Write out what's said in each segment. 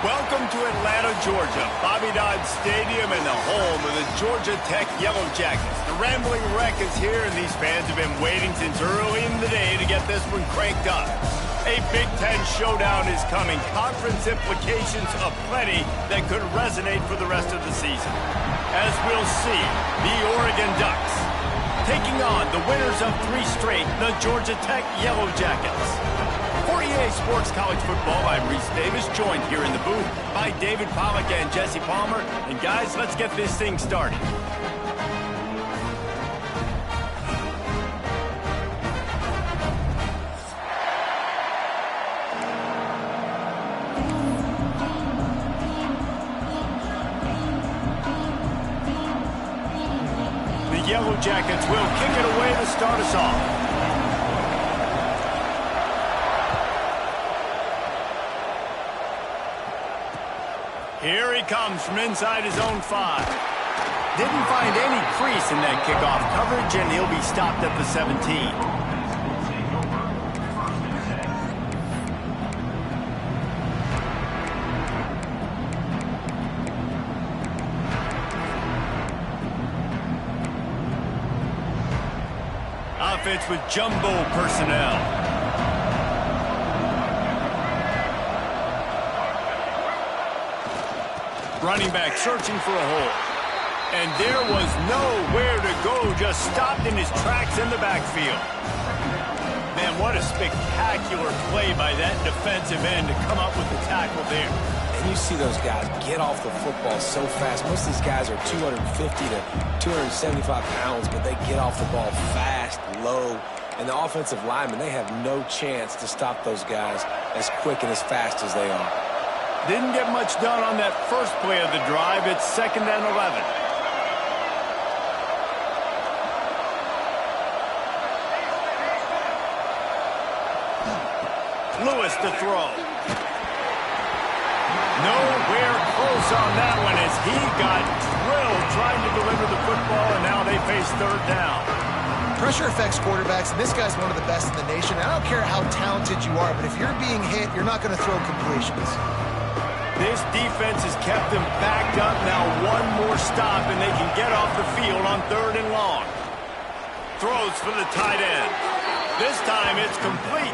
Welcome to Atlanta, Georgia, Bobby Dodd Stadium and the home of the Georgia Tech Yellow Jackets. The Rambling Wreck is here, and these fans have been waiting since early in the day to get this one cranked up. A Big Ten showdown is coming. Conference implications aplenty that could resonate for the rest of the season. As we'll see, the Oregon Ducks taking on the winners of 3 straight, the Georgia Tech Yellow Jackets. For EA Sports College Football, I'm Reese Davis, joined here in the booth by David Pollack and Jesse Palmer. And guys, let's get this thing started. The Yellow Jackets will kick it away to start us off. Here he comes from inside his own 5. Didn't find any crease in that kickoff coverage, and he'll be stopped at the 17. Offense with jumbo personnel. Running back searching for a hole. And there was nowhere to go, just stopped in his tracks in the backfield. Man, what a spectacular play by that defensive end to come up with the tackle there. And you see those guys get off the football so fast. Most of these guys are 250 to 275 pounds, but they get off the ball fast, low. And the offensive linemen, they have no chance to stop those guys as quick and as fast as they are. Didn't get much done on that first play of the drive. It's 2nd and 11. Lewis to throw. Nowhere close on that one as he got drilled trying to deliver the football, and now they face 3rd down. Pressure affects quarterbacks, and this guy's one of the best in the nation. I don't care how talented you are, but if you're being hit, you're not going to throw completions. This defense has kept them backed up. Now one more stop, and they can get off the field on 3rd and long. Throws for the tight end. This time it's complete.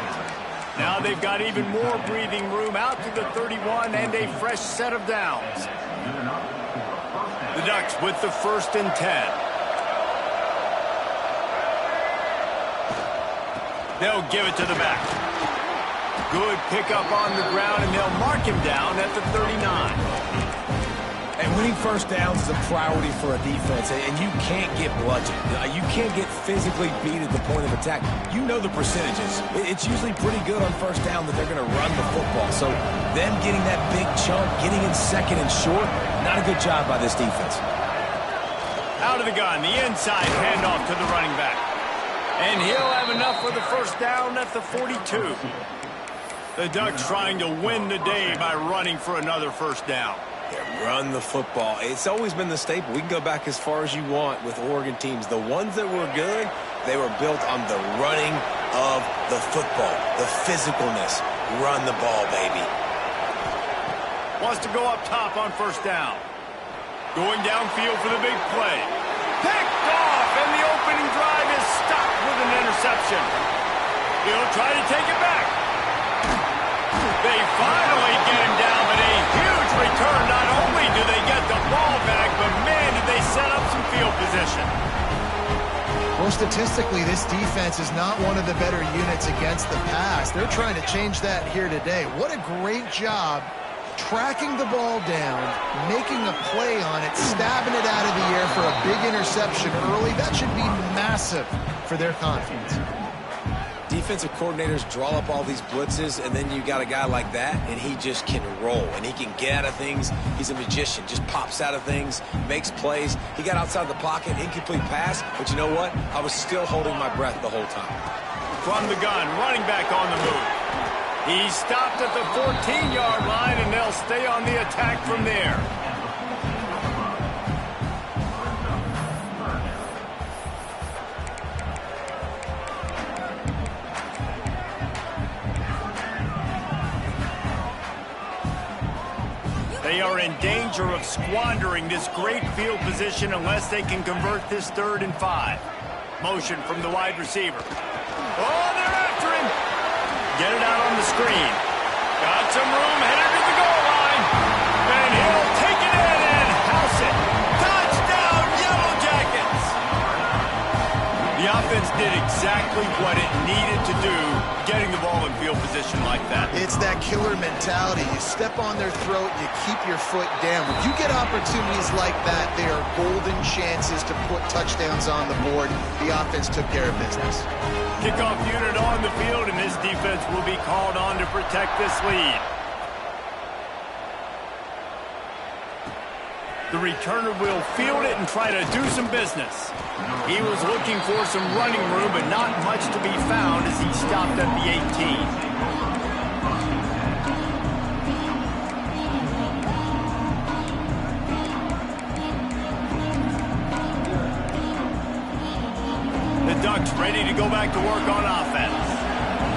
Now they've got even more breathing room out to the 31 and a fresh set of downs. The Ducks with the 1st and 10. They'll give it to the back. Good pickup on the ground, and they'll mark him down at the 39. And winning first downs is a priority for a defense, and you can't get bludgeoned. You can't get physically beat at the point of attack. You know the percentages. It's usually pretty good on first down that they're going to run the football. So them getting that big chunk, getting in 2nd and short, not a good job by this defense. Out of the gun, the inside handoff to the running back. And he'll have enough for the first down at the 42. The Ducks trying to win the day by running for another first down. Yeah, run the football. It's always been the staple. We can go back as far as you want with Oregon teams. The ones that were good, they were built on the running of the football, the physicalness. Run the ball, baby. Wants to go up top on first down. Going downfield for the big play. Picked off, and the opening drive is stopped with an interception. He'll try to take it back. They finally get him down, but a huge return. Not only do they get the ball back, but man, did they set up some field position. Well, statistically, this defense is not one of the better units against the pass. They're trying to change that here today. What a great job tracking the ball down, making a play on it, stabbing it out of the air for a big interception early. That should be massive for their confidence. Defensive coordinators draw up all these blitzes, and then you got a guy like that, and he just can roll, and he can get out of things. He's a magician, just pops out of things, makes plays. He got outside the pocket, incomplete pass, but you know what? I was still holding my breath the whole time. From the gun, running back on the move. He stopped at the 14-yard line, and they'll stay on the attack from there. They are in danger of squandering this great field position unless they can convert this 3rd and 5. Motion from the wide receiver. Oh, they're after him. Get it out on the screen. Got some room, headed to the goal line. And he'll take it in and house it. Touchdown, Yellow Jackets. The offense did exactly what it needed to do, getting the ball in field position like that. It's that killer mentality. You step on their throat, you keep your foot down. When you get opportunities like that, they are golden chances to put touchdowns on the board. The offense took care of business. Kickoff unit on the field, and this defense will be called on to protect this lead. The returner will field it and try to do some business. He was looking for some running room, but not much to be found as he stopped at the 18. The Ducks ready to go back to work on offense.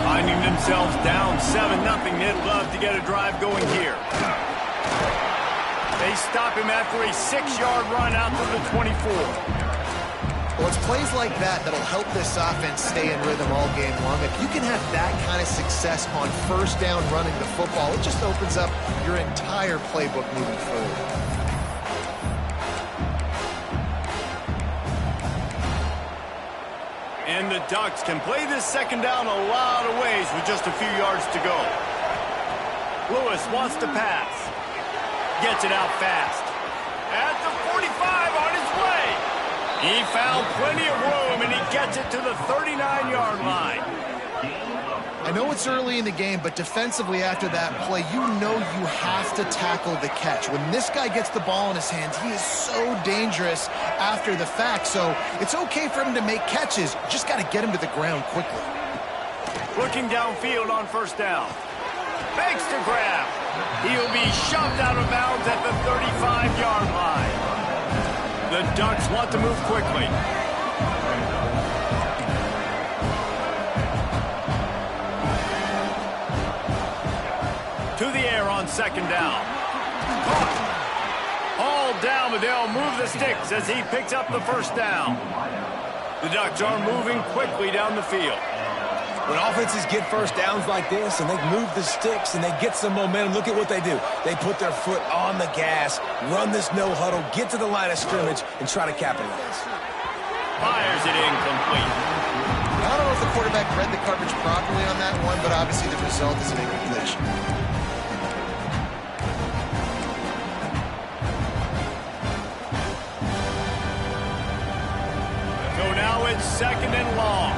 Finding themselves down 7-0, they'd love to get a drive going here. They stop him after a 6-yard run out to the 24. Well, it's plays like that that'll help this offense stay in rhythm all game long. If you can have that kind of success on 1st down running the football, it just opens up your entire playbook moving forward. And the Ducks can play this 2nd down a lot of ways with just a few yards to go. Lewis wants to pass. Gets it out fast. At the 45 on his way. He found plenty of room, and he gets it to the 39-yard line. I know it's early in the game, but defensively after that play, you know you have to tackle the catch. When this guy gets the ball in his hands, he is so dangerous after the fact. So it's okay for him to make catches. You just got to get him to the ground quickly. Looking downfield on 1st down. Fakes to grab. He'll be shoved out of bounds at the 35-yard line. The Ducks want to move quickly. To the air on 2nd down. Caught. All down, but they'll move the sticks as he picks up the 1st down. The Ducks are moving quickly down the field. When offenses get 1st downs like this and they move the sticks and they get some momentum, look at what they do. They put their foot on the gas, run this no huddle, get to the line of scrimmage, and try to capitalize. Fires it incomplete. I don't know if the quarterback read the coverage properly on that one, but obviously the result is an incompletion. So now it's 2nd and long.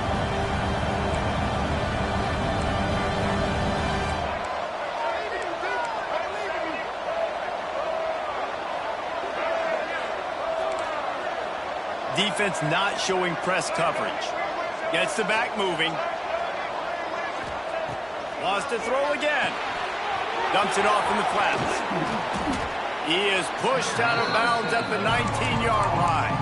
Defense not showing press coverage. Gets the back moving. Lost to throw again. Dumps it off in the flats. He is pushed out of bounds at the 19-yard line.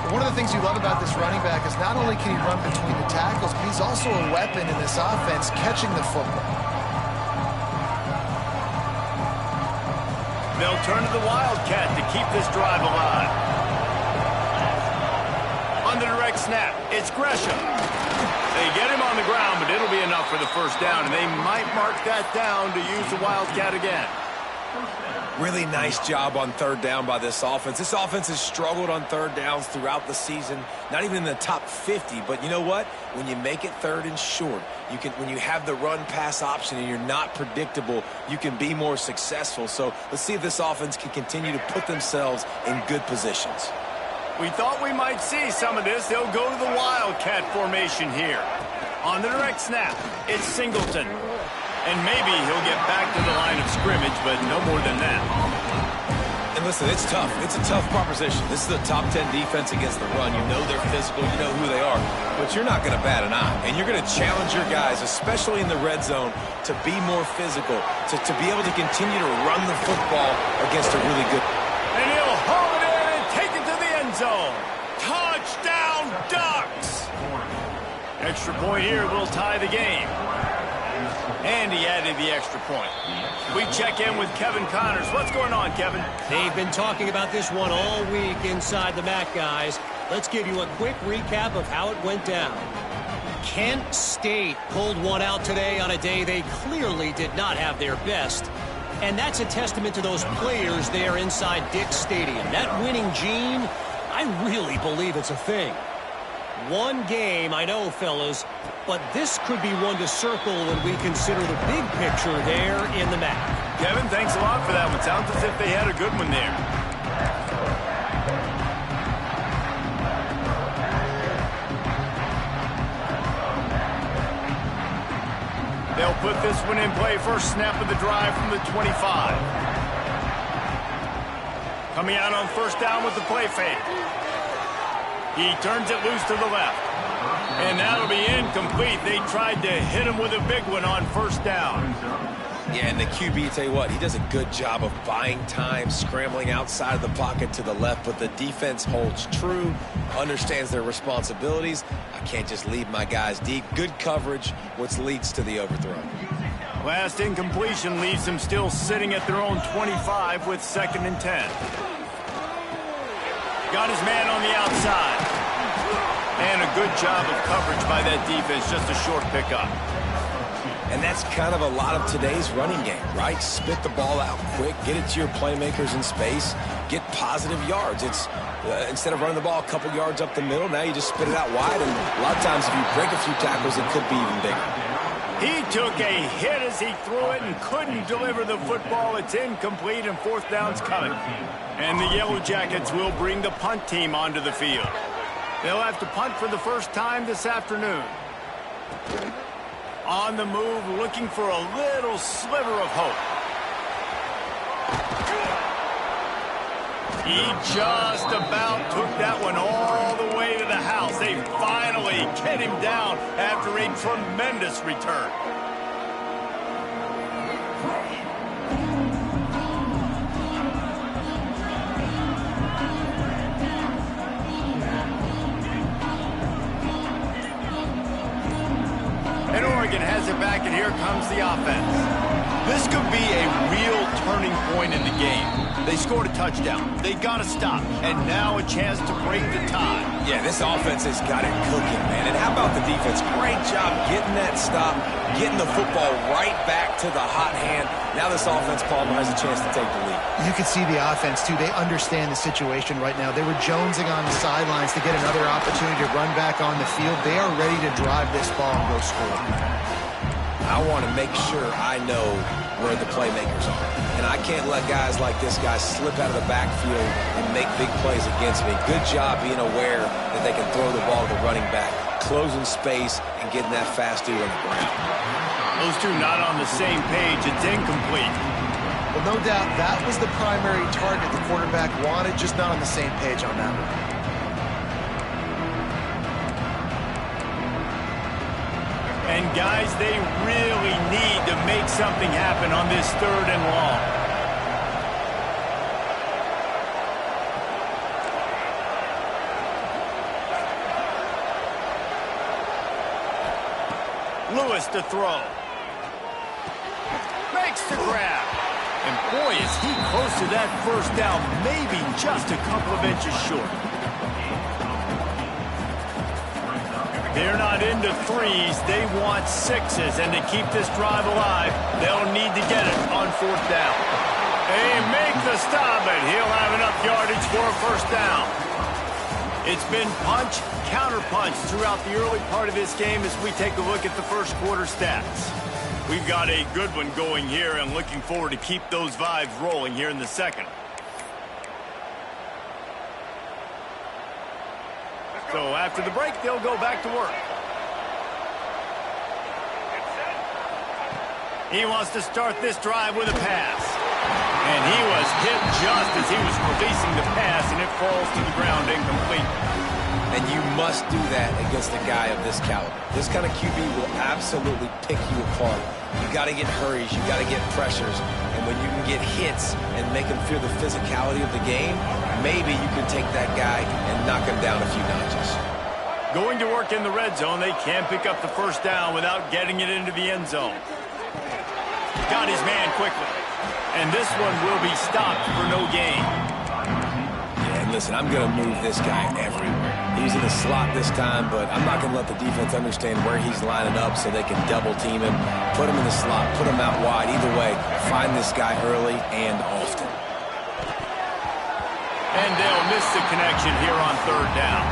One of the things you love about this running back is not only can he run between the tackles, but he's also a weapon in this offense catching the football. They'll turn to the Wildcat to keep this drive alive. On the direct snap, it's Gresham. They get him on the ground, but it'll be enough for the first down, and they might mark that down to use the Wildcat again. Really nice job on third down by this offense. This offense has struggled on third downs throughout the season, not even in the top 50. But you know what? When you make it third and short, when you have the run-pass option and you're not predictable, you can be more successful. So let's see if this offense can continue to put themselves in good positions. We thought we might see some of this. They'll go to the Wildcat formation here. On the direct snap, it's Singleton. And maybe he'll get back to the line of scrimmage, but no more than that. And listen, it's tough. It's a tough proposition. This is a top 10 defense against the run. You know they're physical. You know who they are. But you're not going to bat an eye. And you're going to challenge your guys, especially in the red zone, to be more physical, to be able to continue to run the football against a really good. And he'll haul it in and take it to the end zone. Touchdown, Ducks! Extra point here will tie the game. And he added the extra point. We check in with Kevin Connors. What's going on, Kevin? They've been talking about this one all week inside the MAC, guys. Let's give you a quick recap of how it went down. Kent State pulled one out today on a day they clearly did not have their best. And that's a testament to those players there inside Dick's Stadium. That winning gene, I really believe it's a thing. One game, I know, fellas, but this could be one to circle when we consider the big picture there in the MAC. Kevin, thanks a lot for that one. Sounds as if they had a good one there. They'll put this one in play. First snap of the drive from the 25. Coming out on first down with the play fake. He turns it loose to the left. And that'll be incomplete. They tried to hit him with a big one on first down. Yeah, and the QB, tell you what, he does a good job of buying time, scrambling outside of the pocket to the left, but the defense holds true, understands their responsibilities. I can't just leave my guys deep. Good coverage, which leads to the overthrow. Last incompletion leaves them still sitting at their own 25 with 2nd and 10. Got his man on the outside. And a good job of coverage by that defense, just a short pickup. And that's kind of a lot of today's running game, right? Spit the ball out quick, get it to your playmakers in space, get positive yards. It's instead of running the ball a couple yards up the middle, now you just spit it out wide, and a lot of times if you break a few tackles, it could be even bigger. He took a hit as he threw it and couldn't deliver the football. It's incomplete, and 4th down's coming. And the Yellow Jackets will bring the punt team onto the field. They'll have to punt for the first time this afternoon. On the move, looking for a little sliver of hope. He just about took that one all the way to the house. They finally get him down after a tremendous return. And Oregon has it back, and here comes the offense. This could be a real turning point in the game. They scored a touchdown. They got to stop. And now a chance to break the tie. Yeah, this offense has got it cooking, man. And how about the defense? Great job getting that stop, getting the football right back to the hot hand. Now this offense, Palmer, has a chance to take the lead. You can see the offense, too. They understand the situation right now. They were jonesing on the sidelines to get another opportunity to run back on the field. They are ready to drive this ball and go score. I want to make sure I know where the playmakers are. And I can't let guys like this guy slip out of the backfield and make big plays against me. Good job being aware that they can throw the ball to the running back, closing space, and getting that fast dude on the ground. Those two not on the same page. It's incomplete. Well, no doubt that was the primary target the quarterback wanted, just not on the same page on that one. And guys, they really need to make something happen on this 3rd and long. Lewis to throw. Makes the grab. And boy, is he close to that first down, maybe just a couple of inches short. They're not into threes. They want sixes. And to keep this drive alive, they'll need to get it on fourth down. They make the stop, and he'll have enough yardage for a first down. It's been punch, counter-punch throughout the early part of this game as we take a look at the first quarter stats. We've got a good one going here and looking forward to keep those vibes rolling here in the second. So after the break, they'll go back to work. He wants to start this drive with a pass. And he was hit just as he was releasing the pass, and it falls to the ground incomplete. And you must do that against a guy of this caliber. This kind of QB will absolutely pick you apart. You got to get hurries, you got to get pressures, and when you can get hits and make him feel the physicality of the game, maybe you can take that guy and knock him down a few notches. Going to work in the red zone, they can't pick up the first down without getting it into the end zone. Got his man quickly, and this one will be stopped for no gain. Yeah, and listen, I'm going to move this guy everywhere. He's in the slot this time, but I'm not going to let the defense understand where he's lining up so they can double team him, put him in the slot, put him out wide. Either way, find this guy early and often. And they'll miss the connection here on third down.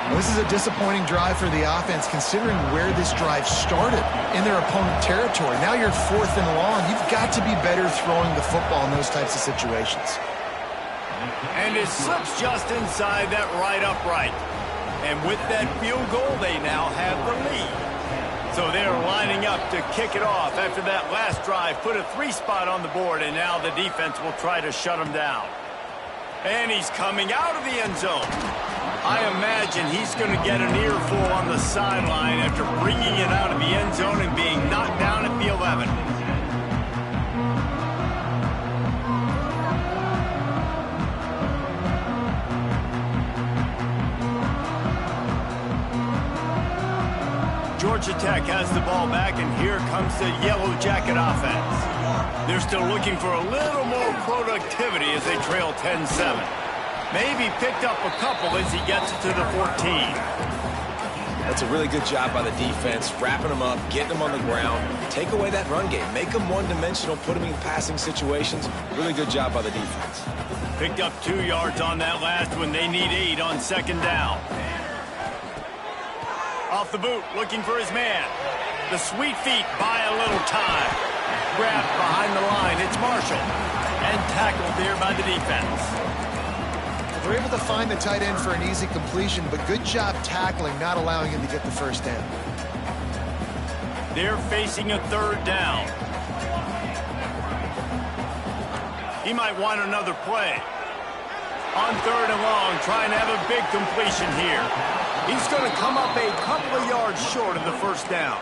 Well, this is a disappointing drive for the offense considering where this drive started in their opponent territory. Now you're fourth and long. You've got to be better throwing the football in those types of situations. And it slips just inside that right upright. And with that field goal, they now have the lead. So they're lining up to kick it off after that last drive. Put a 3-spot on the board, and now the defense will try to shut him down. And he's coming out of the end zone. I imagine he's going to get an earful on the sideline after bringing it out of the end zone and being knocked down at the 11. Georgia Tech has the ball back, and here comes the Yellow Jacket offense. They're still looking for a little more productivity as they trail 10-7. Maybe picked up a couple as he gets it to the 14. That's a really good job by the defense, wrapping them up, getting them on the ground. Take away that run game. Make them one-dimensional, put them in passing situations. Really good job by the defense. Picked up 2 yards on that last one. They need 8 on second down. Off the boot, looking for his man. The sweet feet buy a little time. Grabbed behind the line, it's Marshall. And tackled there by the defense. They're able to find the tight end for an easy completion, but good job tackling, not allowing him to get the first down. They're facing a third down. He might want another play. On third and long, trying to have a big completion here. He's going to come up a couple of yards short of the first down.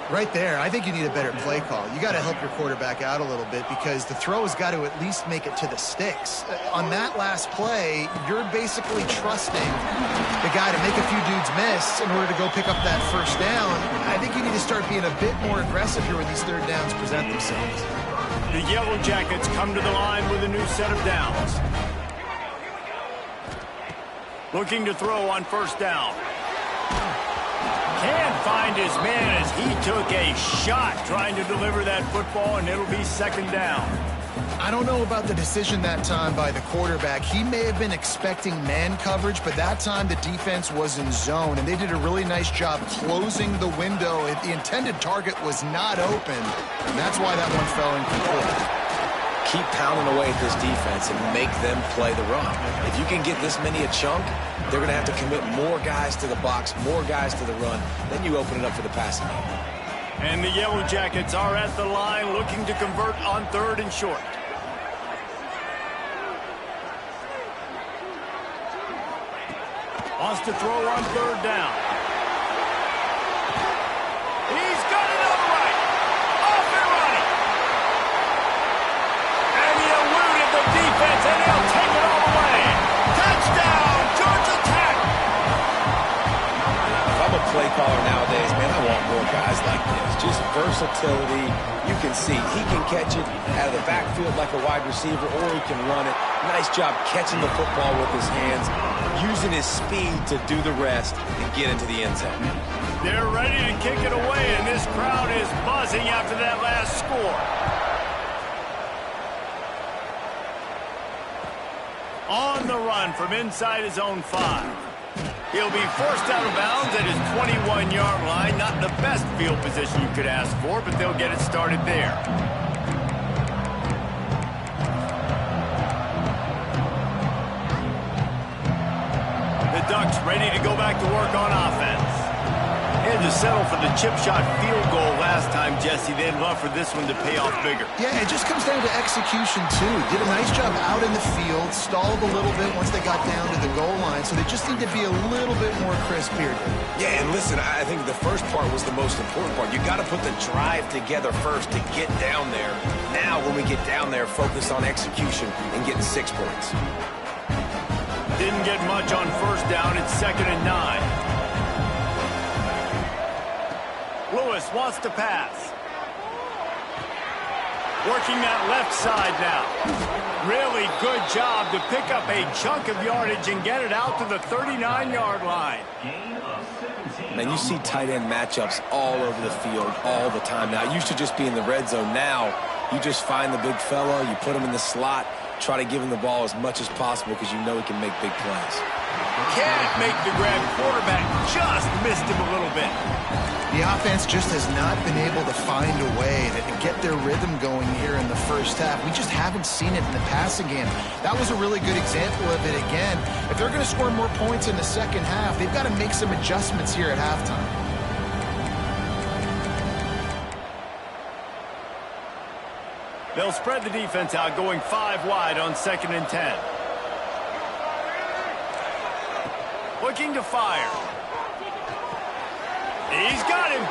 Right there, I think you need a better play call. You got to help your quarterback out a little bit because the throw has got to at least make it to the sticks. On that last play, you're basically trusting the guy to make a few dudes miss in order to go pick up that first down. I think you need to start being a bit more aggressive here when these third downs present themselves. The Yellow Jackets come to the line with a new set of downs. Looking to throw on first down. Can't find his man as he took a shot trying to deliver that football, and it'll be second down. I don't know about the decision that time by the quarterback. He may have been expecting man coverage, but that time the defense was in zone, and they did a really nice job closing the window. The intended target was not open, and that's why that one fell incomplete. Keep pounding away at this defense and make them play the run. If you can get this many a chunk, they're going to have to commit more guys to the box, more guys to the run. Then you open it up for the passing game. And the Yellow Jackets are at the line looking to convert on third and short. Wants to throw on third down. He's got it on the right. Off and running. And he eluded the defense, and he'll take it all the way. Touchdown, Georgia Tech. If I'm a play caller nowadays, man, I want more guys like this. Just versatility. You can see he can catch it out of the field like a wide receiver, or he can run it. Nice job catching the football with his hands, using his speed to do the rest and get into the end zone. They're ready to kick it away, and this crowd is buzzing after that last score. On the run from inside his own 5. He'll be forced out of bounds at his 21-yard line. Not the best field position you could ask for, but they'll get it started there. The Ducks ready to go back to work on offense. They had to settle for the chip shot field goal last time, Jesse. They'd love for this one to pay off bigger. Yeah, it just comes down to execution, too. Did a nice job out in the field, stalled a little bit once they got down to the goal line, so they just need to be a little bit more crisp here. Yeah, and listen, I think the first part was the most important part. You got to put the drive together first to get down there. Now, when we get down there, focus on execution and getting 6 points. Didn't get much on first down. It's 2nd and 9. Lewis wants to pass. Working that left side now. Really good job to pick up a chunk of yardage and get it out to the 39-yard line. Man, you see tight end matchups all over the field all the time now. It used to just be in the red zone. Now, you just find the big fella, you put him in the slot, try to give him the ball as much as possible because you know he can make big plays. Can't make the grab. Quarterback just missed him a little bit. The offense just has not been able to find a way to get their rhythm going here in the first half. We just haven't seen it in the passing game. That was a really good example of it again. If they're going to score more points in the second half, they've got to make some adjustments here at halftime. They'll spread the defense out, going 5 wide on 2nd and 10. Looking to fire. He's got him.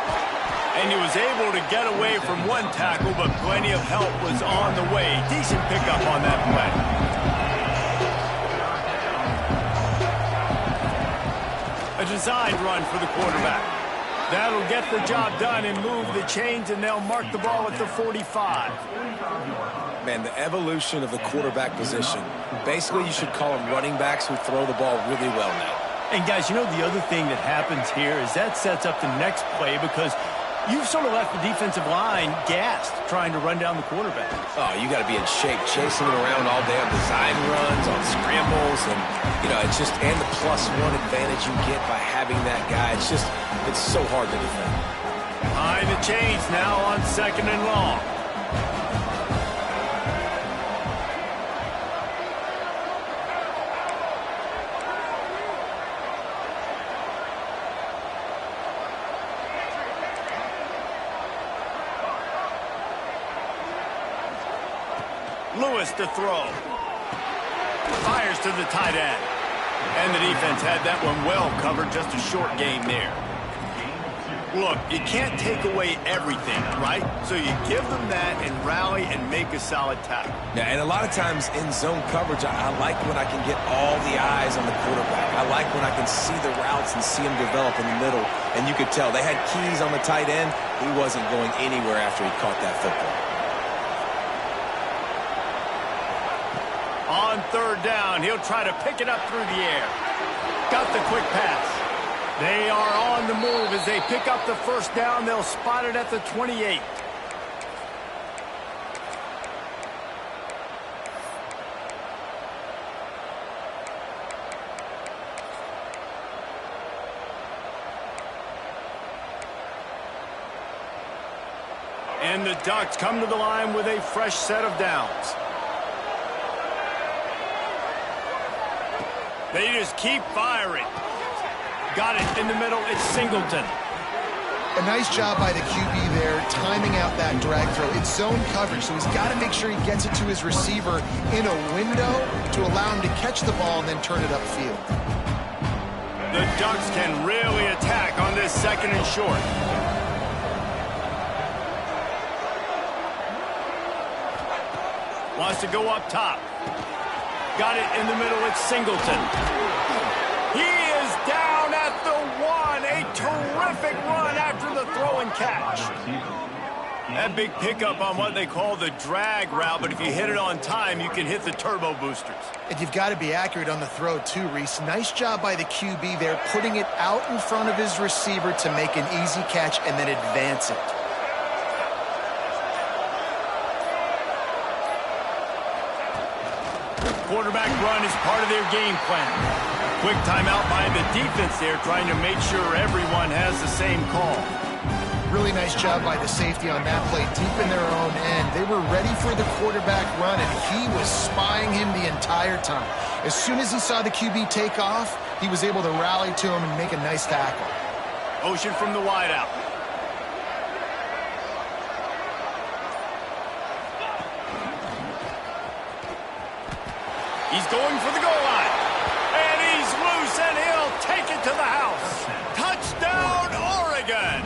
And he was able to get away from one tackle, but plenty of help was on the way. Decent pickup on that play. A designed run for the quarterback. That'll get the job done and move the chains, and they'll mark the ball at the 45. Man, the evolution of the quarterback position. Basically, you should call them running backs who throw the ball really well now. And, guys, you know the other thing that happens here is that sets up the next play because you've sort of left the defensive line gassed trying to run down the quarterback. Oh, you got to be in shape, chasing it around all day on design runs, on scrambles, and, you know, it's just, and the +1 advantage you get by having that guy. It's just, it's so hard to defend. Behind the chains now on 2nd and long. Lewis to throw. Fires to the tight end. And the defense had that one well covered. Just a short gain there. Look, you can't take away everything, right? So you give them that and rally and make a solid tackle. Yeah, and a lot of times in zone coverage, I like when I can get all the eyes on the quarterback. I like when I can see the routes and see them develop in the middle. And you could tell they had keys on the tight end. He wasn't going anywhere after he caught that football. On 3rd down, he'll try to pick it up through the air. Got the quick pass. They are on the move as they pick up the 1st down. They'll spot it at the 28. And the Ducks come to the line with a fresh set of downs. They just keep firing. Got it in the middle. It's Singleton. A nice job by the QB there, timing out that drag throw. It's zone coverage, so he's got to make sure he gets it to his receiver in a window to allow him to catch the ball and then turn it upfield. The Ducks can really attack on this 2nd and short. Wants to go up top. Got it in the middle. It's Singleton. He is down at the 1. A terrific run after the throw and catch. That big pickup on what they call the drag route, but if you hit it on time, you can hit the turbo boosters. And you've got to be accurate on the throw too, Reese. Nice job by the QB there, putting it out in front of his receiver to make an easy catch and then advance it. Quarterback run is part of their game plan. Quick timeout by the defense there, trying to make sure everyone has the same call. Really nice job by the safety on that play, deep in their own end. They were ready for the quarterback run, and he was spying him the entire time. As soon as he saw the QB take off, he was able to rally to him and make a nice tackle. Motion from the wideout. He's going for the goal line. And he's loose, and he'll take it to the house. Touchdown, Oregon!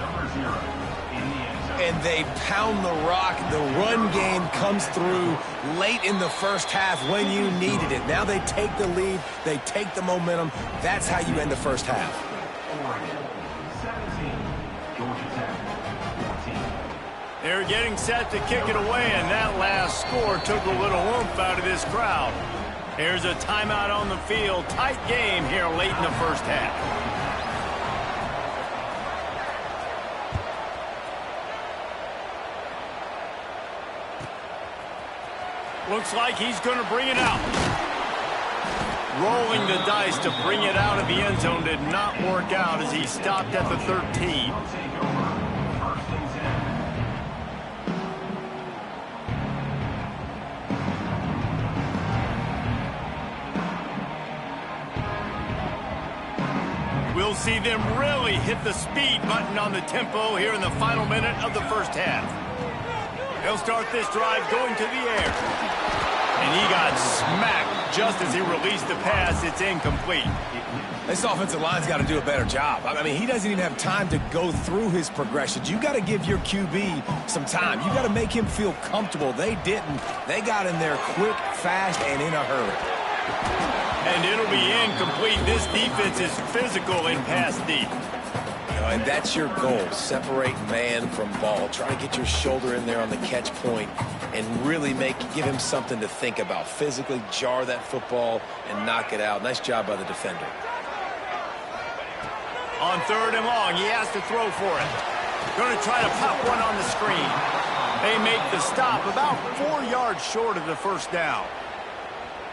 And they pound the rock. The run game comes through late in the first half when you needed it. Now they take the lead. They take the momentum. That's how you end the first half. They're getting set to kick it away, and that last score took a little oomph out of this crowd. Here's a timeout on the field. Tight game here late in the first half. Looks like he's going to bring it out. Rolling the dice to bring it out of the end zone did not work out as he stopped at the 13. We'll see them really hit the speed button on the tempo here in the final minute of the first half. They'll start this drive going to the air. And he got smacked just as he released the pass. It's incomplete. This offensive line's got to do a better job. I mean, he doesn't even have time to go through his progressions. You got to give your QB some time. You got to make him feel comfortable. They didn't. They got in there quick, fast, and in a hurry. And it'll be incomplete. This defense is physical in pass deep. And that's your goal. Separate man from ball. Try to get your shoulder in there on the catch point and really give him something to think about. Physically jar that football and knock it out. Nice job by the defender. On 3rd and long, he has to throw for it. Going to try to pop one on the screen. They make the stop about 4 yards short of the first down.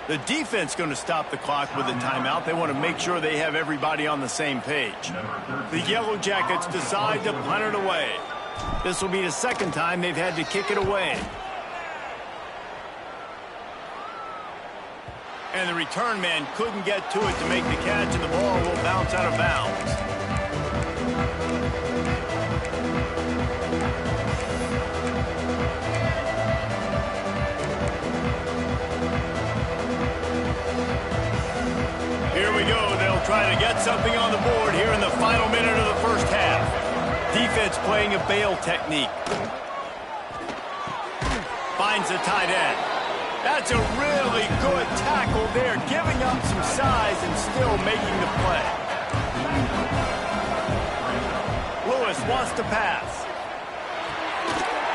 The defense going to stop the clock with a timeout. They want to make sure they have everybody on the same page. The Yellow Jackets decide to punt it away. This will be the second time they've had to kick it away. And the return man couldn't get to it to make the catch, and the ball will bounce out of bounds. Here we go. They'll try to get something on the board here in the final minute of the first half. Defense playing a bail technique. Finds the tight end. That's a really good tackle there, giving up some size and still making the play. Lewis wants to pass.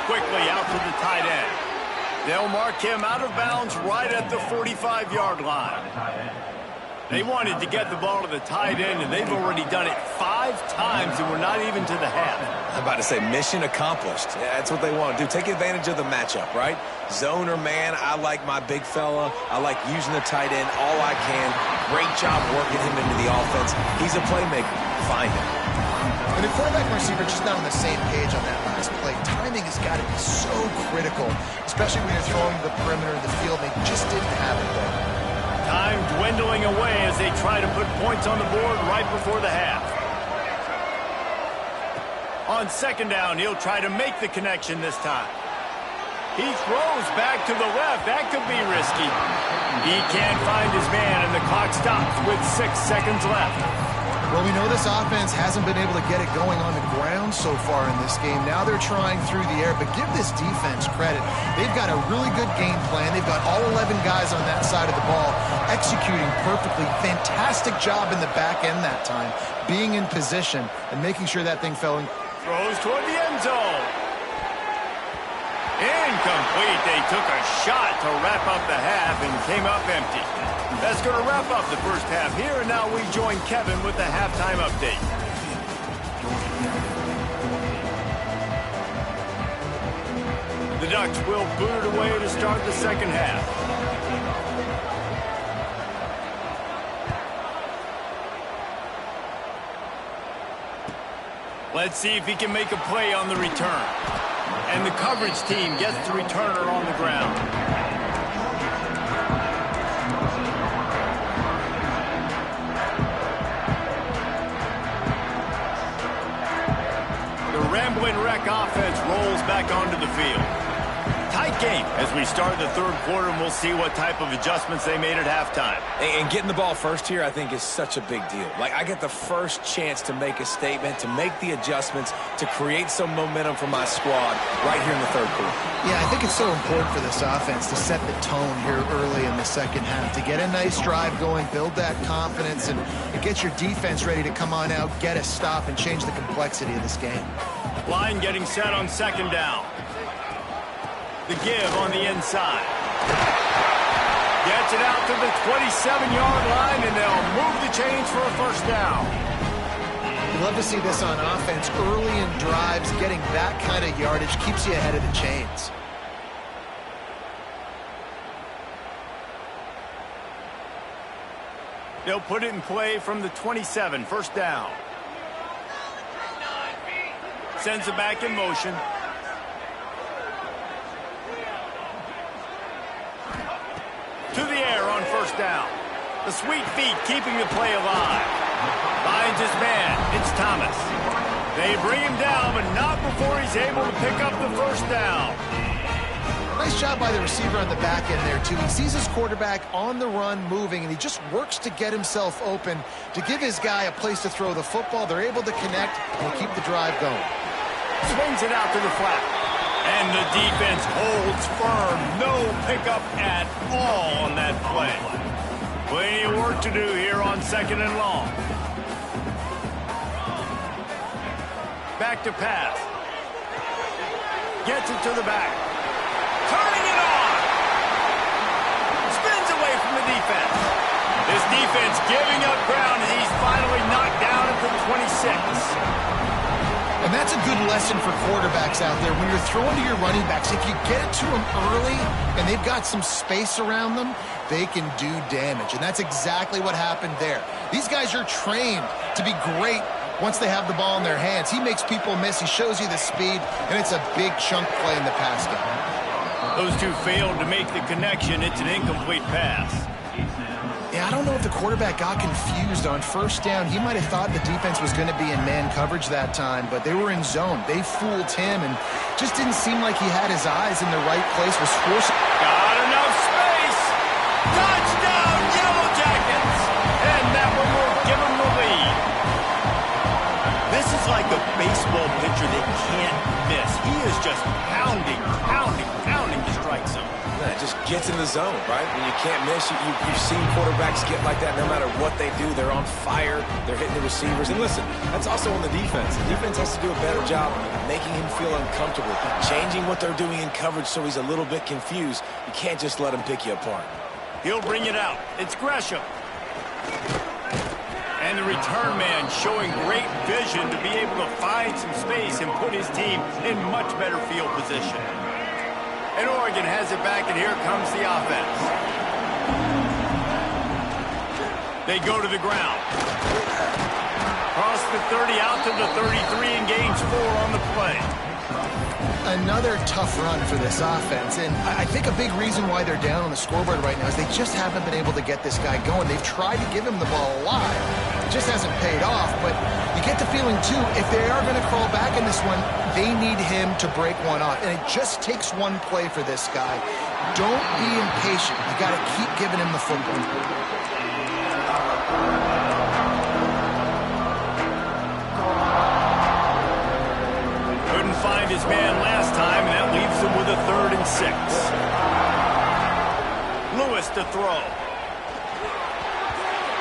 Quickly out to the tight end. They'll mark him out of bounds right at the 45-yard line. They wanted to get the ball to the tight end, and they've already done it 5 times, and we're not even to the half. I'm about to say mission accomplished. Yeah, that's what they want to do. Take advantage of the matchup, right? Zone or man, I like my big fella. I like using the tight end all I can. Great job working him into the offense. He's a playmaker. Find him. And the quarterback and receiver just not on the same page on that last play. Timing has got to be so critical, especially when you're throwing to the perimeter of the field. They just didn't have it there. Time dwindling away as they try to put points on the board right before the half. On 2nd down, he'll try to make the connection this time. He throws back to the left. That could be risky. He can't find his man, and the clock stops with 6 seconds left. Well, we know this offense hasn't been able to get it going on the ground so far in this game. Now they're trying through the air, but give this defense credit. They've got a really good game plan. They've got all 11 guys on that side of the ball executing perfectly. Fantastic job in the back end that time, being in position and making sure that thing fell in. Throws toward the end zone. Incomplete. They took a shot to wrap up the half and came up empty. That's going to wrap up the first half here, and now we join Kevin with the halftime update. The Ducks will boot it away to start the second half. Let's see if he can make a play on the return. And the coverage team gets the returner on the ground. The Rambling Wreck offense rolls back onto the field. Tight game as we start the third quarter, and we'll see what type of adjustments they made at halftime. And getting the ball first here, I think, is such a big deal. Like, I get the first chance to make a statement, to make the adjustments, to create some momentum for my squad right here in the third quarter. Yeah, I think it's so important for this offense to set the tone here early in the second half, to get a nice drive going, build that confidence, and get your defense ready to come on out, get a stop, and change the complexity of this game. Line getting set on second down. The give on the inside. Gets it out to the 27-yard line, and they'll move the chains for a first down. You love to see this on offense. Early in drives, getting that kind of yardage keeps you ahead of the chains. They'll put it in play from the 27, first down. Sends it back in motion. To the air on first down. The sweet feet keeping the play alive. Finds his man. It's Thomas. They bring him down, but not before he's able to pick up the first down. Nice job by the receiver on the back end there, too. He sees his quarterback on the run moving, and he just works to get himself open to give his guy a place to throw the football. They're able to connect and keep the drive going. Swings it out to the flat. And the defense holds firm. No pickup at all on that play. Plenty of work to do here on second and long. Back to pass. Gets it to the back. Turning it on. Spins away from the defense. This defense giving up ground as he's finally knocked down at the 26. And that's a good lesson for quarterbacks out there. When you're throwing to your running backs, if you get it to them early and they've got some space around them, they can do damage. And that's exactly what happened there. These guys are trained to be great once they have the ball in their hands. He makes people miss. He shows you the speed, and it's a big chunk play in the pass game. Those two failed to make the connection. It's an incomplete pass. Yeah, I don't know if the quarterback got confused on first down. He might have thought the defense was going to be in man coverage that time, but they were in zone. They fooled him, and just didn't seem like he had his eyes in the right place. Was forced. Got enough space. Touchdown, Yellow Jackets. And that one will give them the lead. This is like a baseball pitcher that can't miss. He is just pounding the strike zone. It just gets in the zone, right? When you can't miss, you've seen quarterbacks get like that no matter what they do. They're on fire. They're hitting the receivers. And listen, that's also on the defense. The defense has to do a better job making him feel uncomfortable, changing what they're doing in coverage so he's a little bit confused. You can't just let him pick you apart. He'll bring it out. It's Gresham. And the return man showing great vision to be able to find some space and put his team in much better field position. And Oregon has it back, and here comes the offense. They go to the ground. Cross the 30 out to the 33 and gains 4 on the play. Another tough run for this offense, and I think a big reason why they're down on the scoreboard right now is they just haven't been able to get this guy going. They've tried to give him the ball alive. It just hasn't paid off, but you get the feeling, too, if they are going to crawl back in this one, they need him to break one off, and it just takes one play for this guy. Don't be impatient. You got to keep giving him the football. Find his man last time, and that leaves him with a 3rd and 6. Lewis to throw.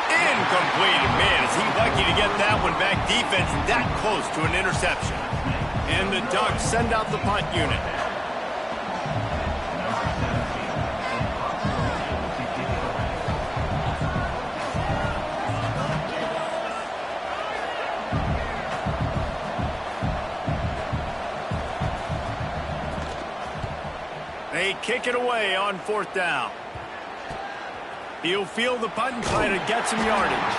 Incomplete. Man, is he lucky to get that one back. Defense that close to an interception. And the Ducks send out the punt unit. they kick it away on 4th down. He'll field the punt and try to get some yardage.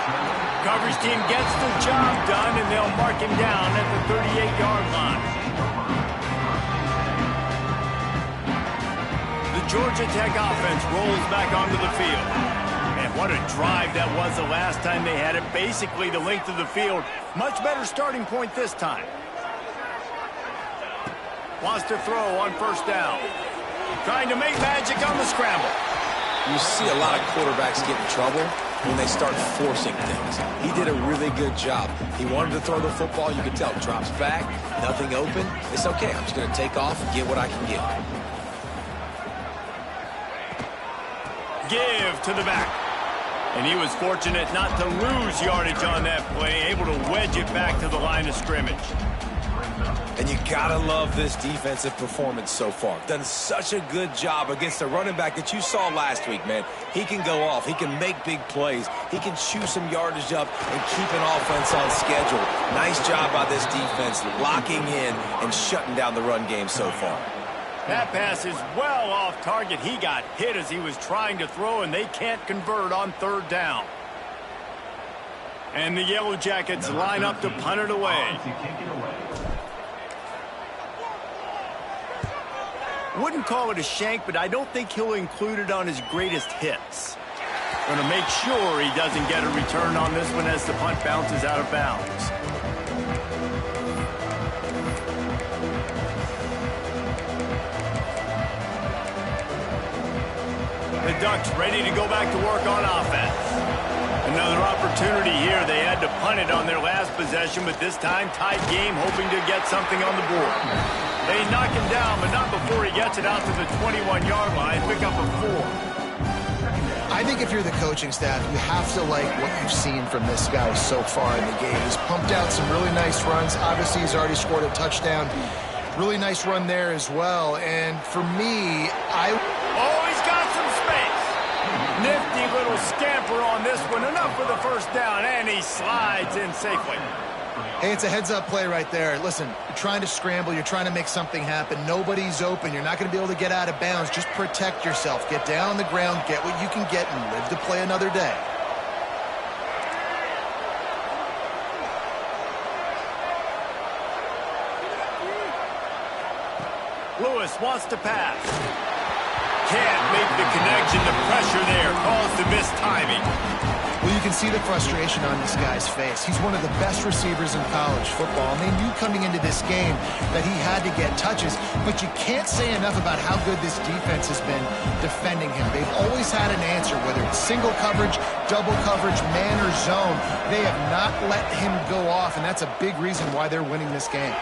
Coverage team gets the job done, and they'll mark him down at the 38-yard line. The Georgia Tech offense rolls back onto the field. And what a drive that was the last time they had it. Basically the length of the field. Much better starting point this time. Wants to throw on 1st down. Trying to make magic on the scramble. You see a lot of quarterbacks get in trouble when they start forcing things. He did a really good job. He wanted to throw the football. You could tell. Drops back, nothing open. It's okay. I'm just going to take off and get what I can get. Give to the back. And he was fortunate not to lose yardage on that play, able to wedge it back to the line of scrimmage. And you gotta love this defensive performance so far. Done such a good job against a running back that you saw last week, man. He can go off. He can make big plays. He can chew some yardage up and keep an offense on schedule. Nice job by this defense locking in and shutting down the run game so far. That pass is well off target. He got hit as he was trying to throw, and they can't convert on 3rd down. And the Yellow Jackets line up to punt it away. Wouldn't call it a shank, but I don't think he'll include it on his greatest hits. Going to make sure he doesn't get a return on this one as the punt bounces out of bounds. The Ducks ready to go back to work on offense. Another opportunity here. They had to punt it on their last possession, but this time tied game, hoping to get something on the board. They knock him down, but not before he gets it out to the 21-yard line. Pick up a 4. I think if you're the coaching staff, you have to like what you've seen from this guy so far in the game. He's pumped out some really nice runs. Obviously, he's already scored a touchdown. Really nice run there as well. And for me, Oh, he's got some space. Nifty little scamper on this one. Enough for the 1st down, and he slides in safely. Hey, it's a heads-up play right there. Listen, you're trying to scramble. You're trying to make something happen. Nobody's open. You're not going to be able to get out of bounds. Just protect yourself. Get down on the ground, get what you can get, and live to play another day. Lewis wants to pass. Can't make the connection. The pressure there caused the missed timing. Well, you can see the frustration on this guy's face. He's one of the best receivers in college football, and they knew coming into this game that he had to get touches, but you can't say enough about how good this defense has been defending him. They've always had an answer, whether it's single coverage, double coverage, man or zone. They have not let him go off, and that's a big reason why they're winning this game.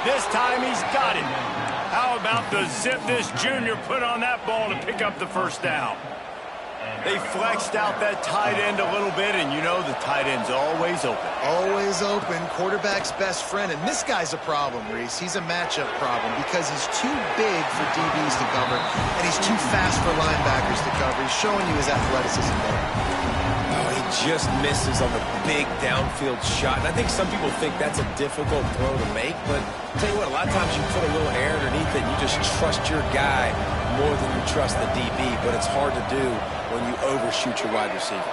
This time he's got it. How about the zip this junior put on that ball to pick up the 1st down? They flexed out that tight end a little bit, and you know the tight end's always open. Always open, quarterback's best friend. And this guy's a problem, Reese. He's a matchup problem because he's too big for DBs to cover, and he's too fast for linebackers to cover. He's showing you his athleticism there. Oh, he just misses on the big downfield shot. And I think some people think that's a difficult throw to make, but I'll tell you what, a lot of times you put a little air underneath it, and you just trust your guy more than you trust the DB, but it's hard to do when you overshoot your wide receiver.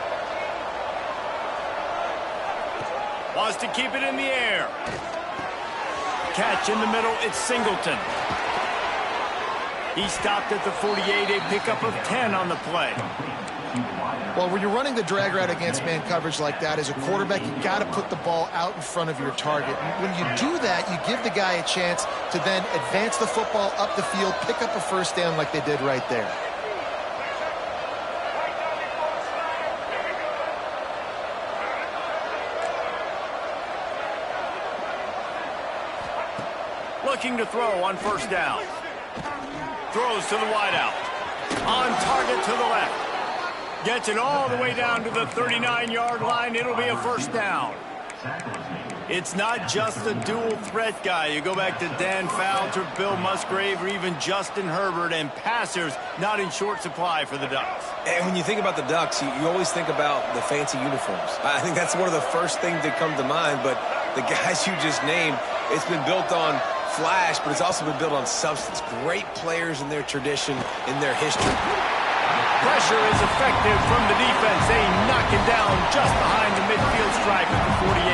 Wants to keep it in the air. Catch in the middle, it's Singleton. He stopped at the 48, a pickup of 10 on the play. Well, when you're running the drag route against man coverage like that, as a quarterback, you got to put the ball out in front of your target. And when you do that, you give the guy a chance to then advance the football up the field, pick up a 1st down like they did right there. Looking to throw on 1st down. Throws to the wideout. On target to the left. Gets it all the way down to the 39-yard line. It'll be a 1st down. It's not just a dual threat guy. You go back to Dan Fouts, Bill Musgrave, or even Justin Herbert, and passers not in short supply for the Ducks. And when you think about the Ducks, you always think about the fancy uniforms. I think that's one of the first things that come to mind, but the guys you just named, it's been built on flash, but it's also been built on substance. Great players in their tradition, in their history. Pressure is effective from the defense. They knock him down just behind the midfield stripe at the 48.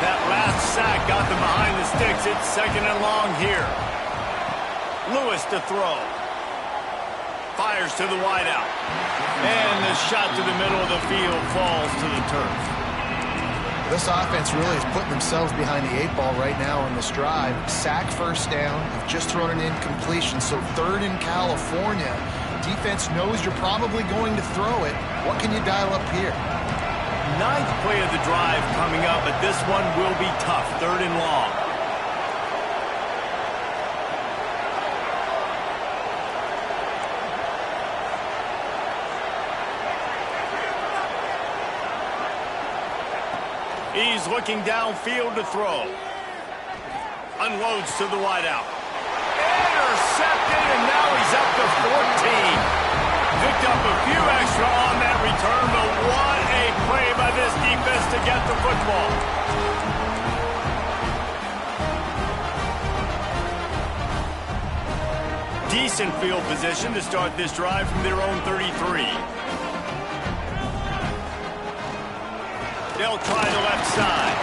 That last sack got them behind the sticks. It's second and long here. Lewis to throw. Fires to the wideout. And the shot to the middle of the field falls to the turf. This offense really is putting themselves behind the 8 ball right now on this drive. Sack first down. You've just thrown an incompletion, so third in California. Defense knows you're probably going to throw it. What can you dial up here? 9th play of the drive coming up, but this one will be tough. Third and long. He's looking downfield to throw. Unloads to the wideout. Intercepted, and now he's up to 14. Picked up a few extra on that return, but what a play by this defense to get the football. Decent field position to start this drive from their own 33. They'll try the left side.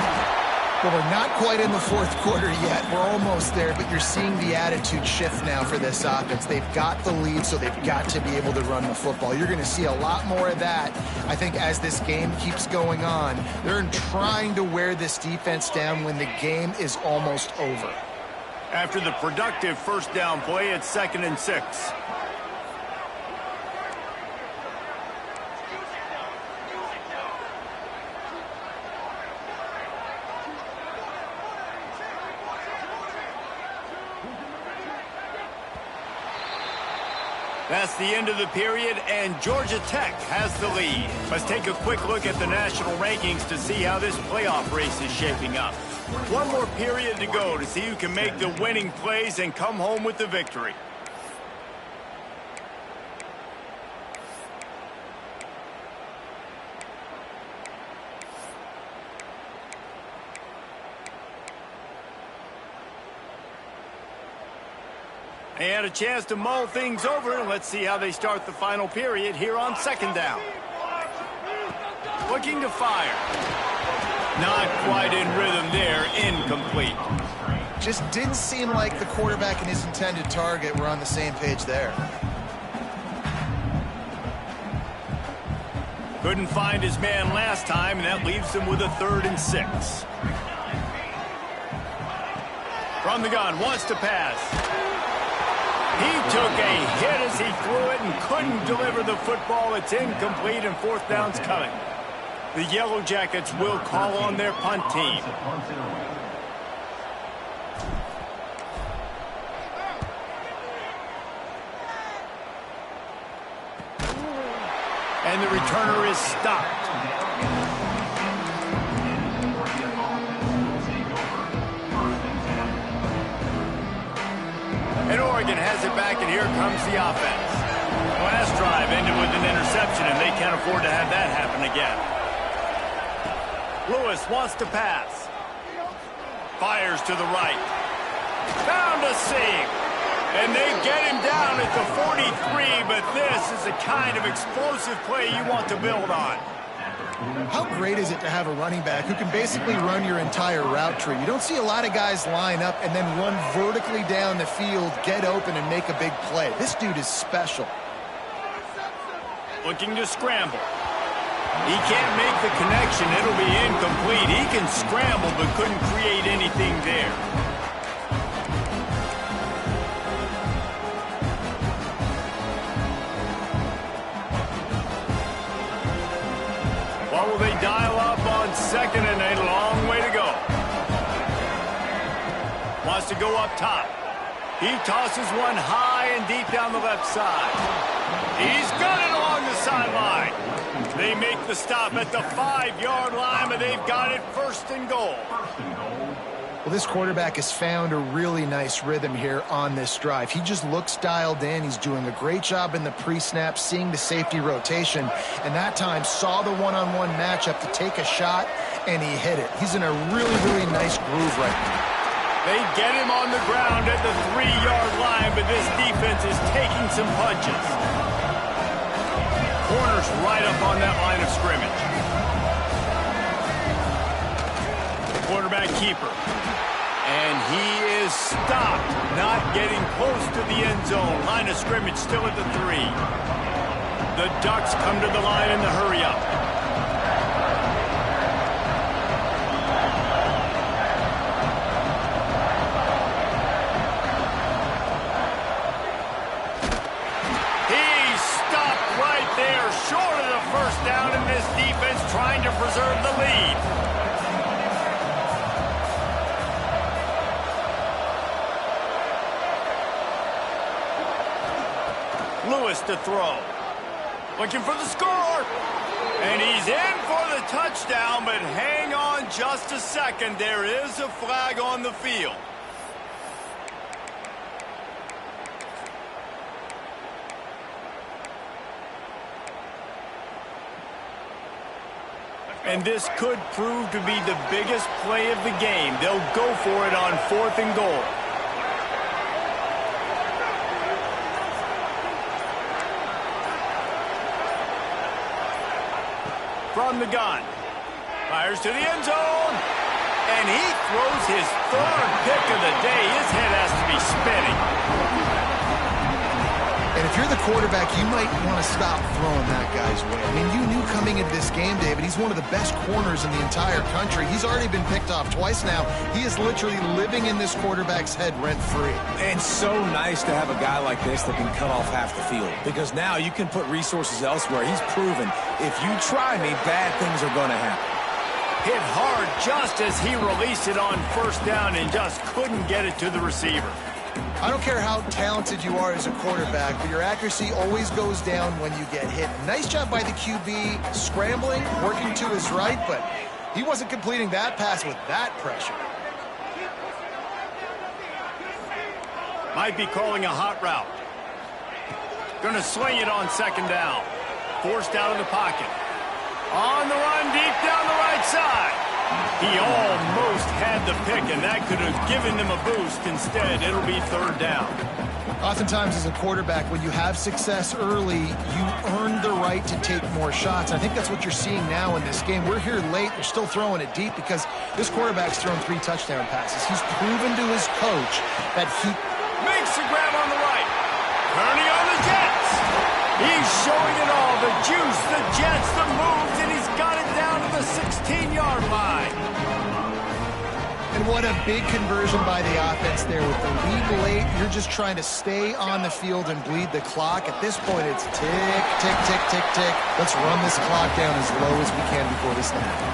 Well, we're not quite in the fourth quarter yet. We're almost there, but you're seeing the attitude shift now for this offense. They've got the lead, so they've got to be able to run the football. You're going to see a lot more of that, I think, as this game keeps going on. They're trying to wear this defense down when the game is almost over. After the productive first down play, it's 2nd and 6. That's the end of the period, and Georgia Tech has the lead. Let's take a quick look at the national rankings to see how this playoff race is shaping up. One more period to go to see who can make the winning plays and come home with the victory. They had a chance to mull things over. Let's see how they start the final period here on 2nd down. Looking to fire. Not quite in rhythm there. Incomplete. Just didn't seem like the quarterback and his intended target were on the same page there. Couldn't find his man last time, and that leaves him with a 3rd and 6. From the gun, wants to pass. He took a hit as he threw it and couldn't deliver the football. It's incomplete, and 4th down's coming. The Yellow Jackets will call on their punt team. And the returner is stopped. And Oregon has it back, and here comes the offense. Last drive ended with an interception, and they can't afford to have that happen again. Lewis wants to pass. Fires to the right. Found a seam. And they get him down at the 43, but this is the kind of explosive play you want to build on. How great is it to have a running back who can basically run your entire route tree? You don't see a lot of guys line up and then run vertically down the field, get open, and make a big play. This dude is special. Looking to scramble. He can't make the connection. It'll be incomplete. He can scramble but couldn't create anything there. What will they dial up on 2nd and a long way to go? Wants to go up top. He tosses one high and deep down the left side. He's got it along the sideline. They make the stop at the 5-yard line, but they've got it 1st and goal. Well, this quarterback has found a really nice rhythm here on this drive. He just looks dialed in. He's doing a great job in the pre-snap, seeing the safety rotation, and that time saw the one-on-one matchup to take a shot, and he hit it. He's in a really, really nice groove right now. They get him on the ground at the 3-yard line, but this defense is taking some punches. Corner's right up on that line of scrimmage. Quarterback keeper. And he is stopped, not getting close to the end zone. Line of scrimmage still at the 3. The Ducks come to the line in the hurry-up. He's stopped right there, short of the first down, and this defense trying to preserve the lead. Lewis to throw. Looking for the score. And he's in for the touchdown, but hang on just a second. There is a flag on the field. And this could prove to be the biggest play of the game. They'll go for it on 4th and goal. From the gun. Fires to the end zone. And he throws his 3rd pick of the day. His head has to be spinning. And if you're the quarterback, you might want to stop throwing that guy's way. I mean, you knew coming into this game, David, he's one of the best corners in the entire country. He's already been picked off twice now. He is literally living in this quarterback's head rent-free. And so nice to have a guy like this that can cut off half the field. Because now you can put resources elsewhere. He's proven, if you try me, bad things are going to happen. Hit hard just as he released it on 1st down and just couldn't get it to the receiver. I don't care how talented you are as a quarterback, but your accuracy always goes down when you get hit. Nice job by the QB scrambling, working to his right, but he wasn't completing that pass with that pressure. Might be calling a hot route. Gonna swing it on 2nd down. Forced out of the pocket. On the run, deep down the right side. He almost had the pick, and that could have given them a boost. Instead, it'll be 3rd down. Oftentimes, as a quarterback, when you have success early, you earn the right to take more shots. I think that's what you're seeing now in this game. We're here late. They're still throwing it deep because this quarterback's thrown 3 touchdown passes. He's proven to his coach that he makes the grab on the right. Turning on the Jets. He's showing it all. The juice, the Jets, the moves, and he's got it down to the 16-yard line. And what a big conversion by the offense there. With the lead late, you're just trying to stay on the field and bleed the clock. At this point, it's tick, tick, tick, tick, tick. Let's run this clock down as low as we can before the snap.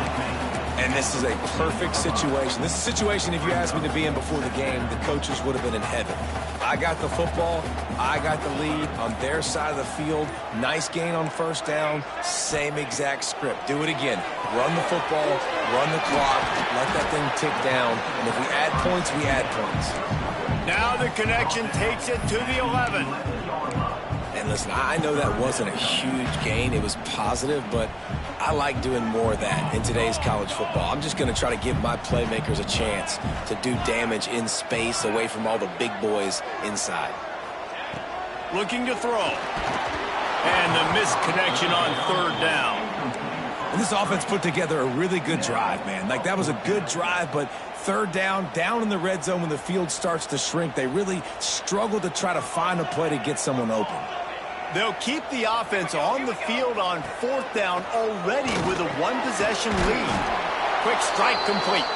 And this is a perfect situation. This is a situation, if you asked me to be in before the game, the coaches would have been in heaven. I got the football. I got the lead on their side of the field. Nice gain on 1st down. Same exact script. Do it again. Run the football, run the clock, let that thing tick down. And if we add points, we add points. Now the connection takes it to the 11. And listen, I know that wasn't a huge gain. It was positive, but I like doing more of that in today's college football. I'm just going to try to give my playmakers a chance to do damage in space away from all the big boys inside. Looking to throw. And the missed connection on 3rd down. And this offense put together a really good drive, man. Like, that was a good drive, but 3rd down in the red zone when the field starts to shrink, they really struggle to try to find a play to get someone open. They'll keep the offense on the field on 4th down already with a 1-possession lead. Quick strike complete.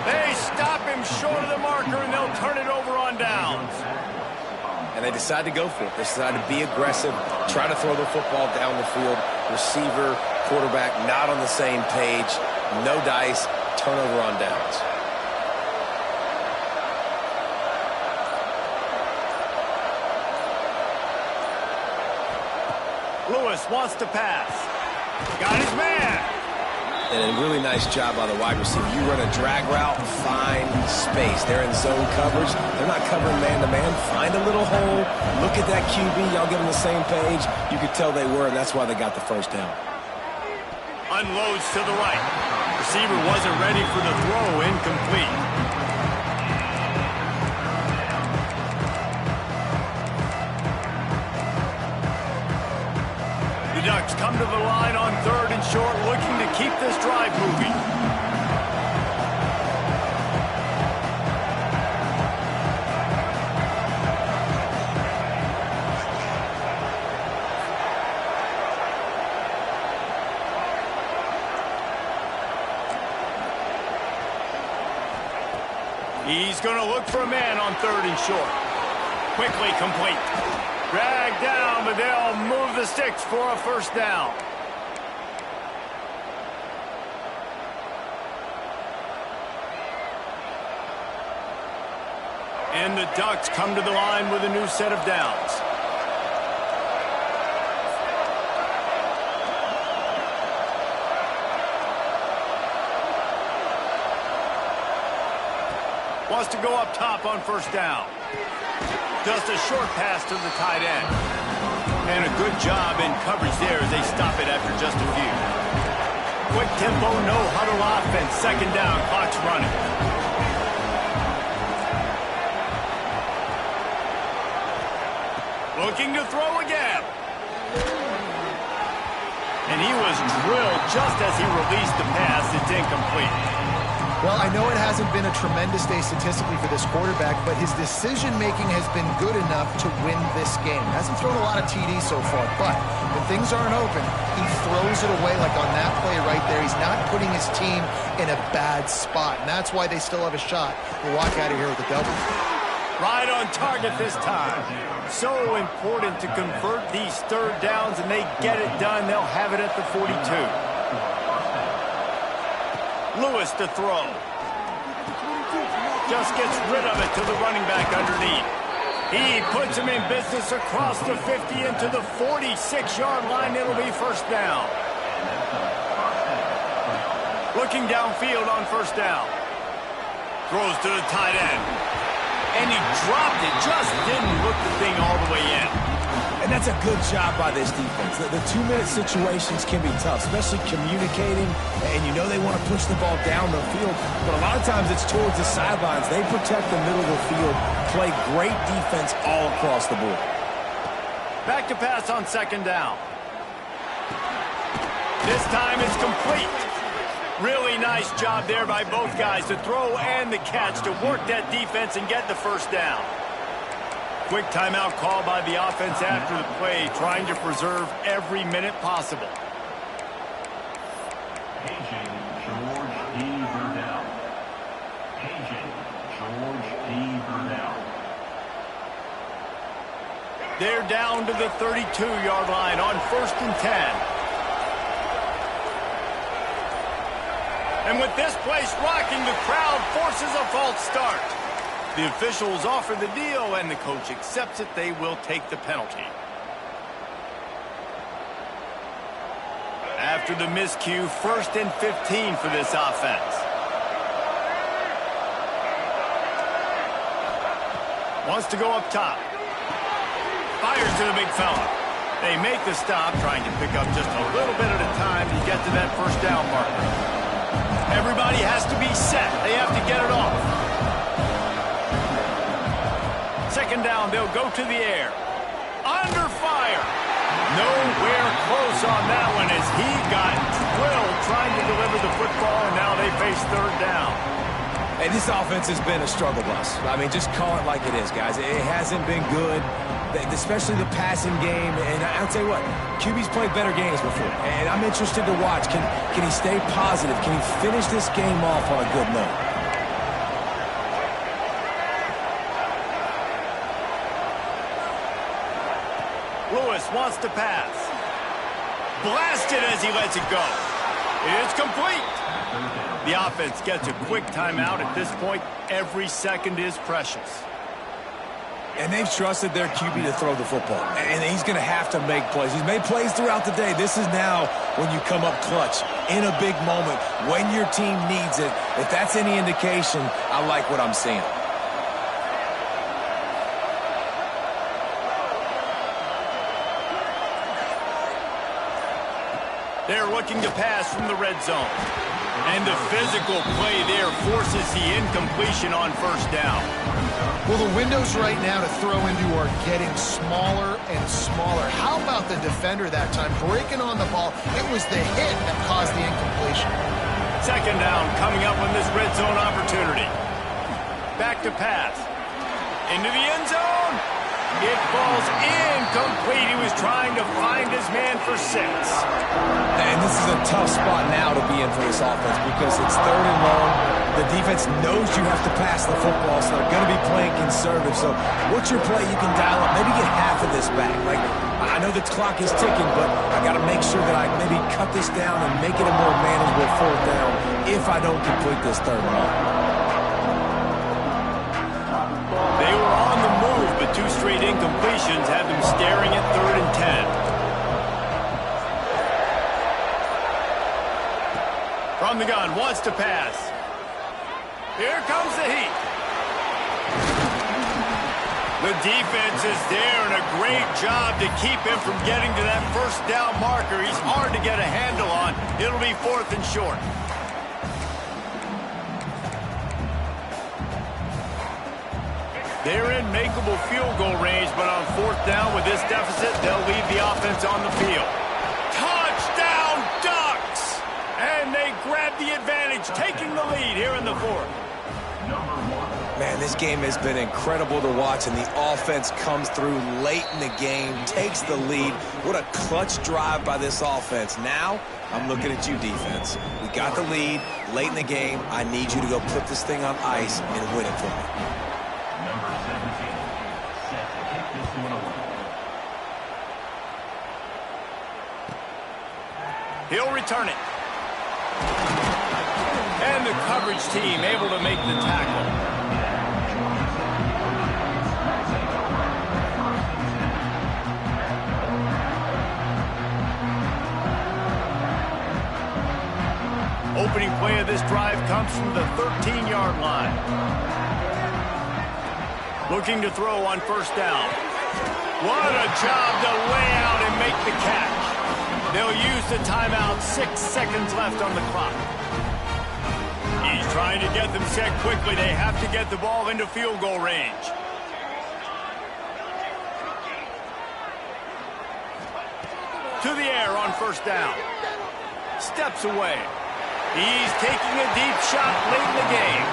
They stop him short of the marker, and they'll turn it over on downs. And they decide to go for it. They decide to be aggressive, try to throw the football down the field. Receiver, quarterback, not on the same page. No dice, turnover on downs. Lewis wants to pass. Got his man. And a really nice job by the wide receiver. You run a drag route, find space. They're in zone coverage. They're not covering man-to-man. Find a little hole. Look at that QB. Y'all get on the same page. You could tell they were, and that's why they got the 1st down. Unloads to the right. Receiver wasn't ready for the throw. Incomplete. Ducks come to the line on 3rd and short, looking to keep this drive moving. He's going to look for a man on 3rd and short. Quickly complete. Dragged down, but they'll move the sticks for a first down. And the Ducks come to the line with a new set of downs. Wants to go up top on first down. Just a short pass to the tight end. And a good job in coverage there as they stop it after just a few. Quick tempo, no huddle offense. 2nd down, clock's running. Looking to throw again. And he was drilled just as he released the pass. It's incomplete. Well, I know it hasn't been a tremendous day statistically for this quarterback, but his decision-making has been good enough to win this game. Hasn't thrown a lot of TDs so far, but when things aren't open, he throws it away like on that play right there. He's not putting his team in a bad spot, and that's why they still have a shot to walk out of here with a W. Right on target this time. So important to convert these 3rd downs, and they get it done. They'll have it at the 42. Lewis to throw. Just gets rid of it to the running back underneath. He puts him in business across the 50 into the 46-yard line. It'll be first down. Looking downfield on first down. Throws to the tight end. And he dropped it. Just didn't look the thing all the way in. And that's a good job by this defense. The 2-minute situations can be tough, especially communicating, and you know they want to push the ball down the field, but a lot of times it's towards the sidelines. They protect the middle of the field, play great defense all across the board. Back to pass on 2nd down. This time it's complete. Really nice job there by both guys, the throw and the catch, to work that defense and get the first down. Quick timeout call by the offense after the play, trying to preserve every minute possible. Agent George D. Burdell. Agent George D. Burdell. They're down to the 32-yard line on 1st and 10. And with this place rocking, the crowd forces a false start. The officials offer the deal, and the coach accepts it. They will take the penalty. After the miscue, 1st and 15 for this offense. Wants to go up top. Fires to the big fella. They make the stop, trying to pick up just a little bit at a time to get to that first down marker. Everybody has to be set. They have to get it off. 2nd down, they'll go to the air. Under fire. Nowhere close on that one as he got drilled trying to deliver the football, and now they face 3rd down. Hey, this offense has been a struggle bus. I mean, just call it like it is, guys. It hasn't been good, especially the passing game. And I'll tell you what, QB's played better games before, and I'm interested to watch. Can he stay positive? Can he finish this game off on a good note? Lewis wants to pass. Blasted as he lets it go. It's complete. The offense gets a quick timeout. At this point, every second is precious. And they've trusted their QB to throw the football. And he's going to have to make plays. He's made plays throughout the day. This is now when you come up clutch in a big moment when your team needs it. If that's any indication, I like what I'm seeing. They're looking to pass from the red zone. And the physical play there forces the incompletion on first down. Well, the windows right now to throw into are getting smaller and smaller. How about the defender that time breaking on the ball? It was the hit that caused the incompletion. Second down coming up on this red zone opportunity. Back to pass. Into the end zone. It falls incomplete. He was trying to find his man for 6. And this is a tough spot now to be in for this offense because it's 3rd and long. The defense knows you have to pass the football, so they're going to be playing conservative. So what's your play you can dial up? Maybe get half of this back. Like, I know the clock is ticking, but I got to make sure that I maybe cut this down and make it a more manageable 4th down if I don't complete this 3rd and long. They were on the move, but 2 straight incompletions had them staring at 3rd and 10. From the gun, wants to pass. Here comes the heat. The defense is there, and a great job to keep him from getting to that first down marker. He's hard to get a handle on. It'll be 4th and short. They're in makeable field goal range, but on 4th down with this deficit, they'll leave the offense on the field. Touchdown, Ducks! And they grab the advantage, taking the lead here in the 4th. Man, this game has been incredible to watch, and the offense comes through late in the game, takes the lead. What a clutch drive by this offense. Now, I'm looking at you, defense. We got the lead late in the game. I need you to go put this thing on ice and win it for me. Number 17, set to kick this one away. He'll return it. And the coverage team able to make the tackle. Opening play of this drive comes from the 13-yard line. Looking to throw on first down. What a job to lay out and make the catch. They'll use the timeout. 6 seconds left on the clock. He's trying to get them set quickly. They have to get the ball into field goal range. To the air on first down. Steps away. He's taking a deep shot late in the game.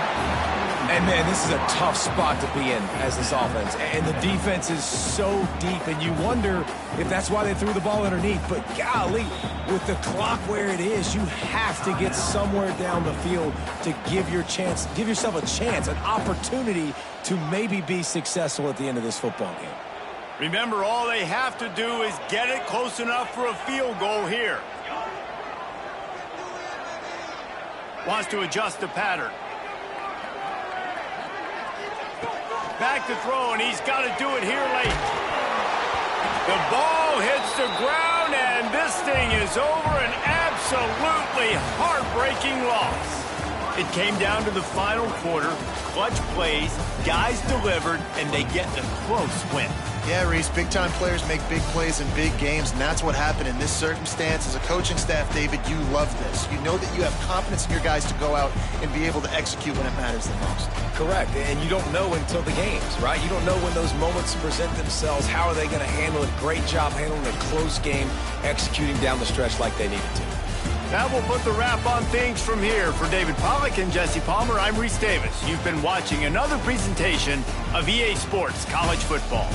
And, man, this is a tough spot to be in as this offense. And the defense is so deep, and you wonder if that's why they threw the ball underneath. But, golly, with the clock where it is, you have to get somewhere down the field to give yourself a chance, an opportunity to maybe be successful at the end of this football game. Remember, all they have to do is get it close enough for a field goal here. Wants to adjust the pattern. Back to throw, and he's got to do it here late. The ball hits the ground, and this thing is over. An absolutely heartbreaking loss. It came down to the final quarter. Clutch plays, guys delivered, and they get a close win. Yeah, Reese, big-time players make big plays in big games, and that's what happened in this circumstance. As a coaching staff, David, you love this. You know that you have confidence in your guys to go out and be able to execute when it matters the most. Correct, and you don't know until the games, right? You don't know when those moments present themselves. How are they going to handle it? Great job handling a close game, executing down the stretch like they needed to. That will put the wrap on things from here. For David Pollack and Jesse Palmer, I'm Reese Davis. You've been watching another presentation of EA Sports College Football.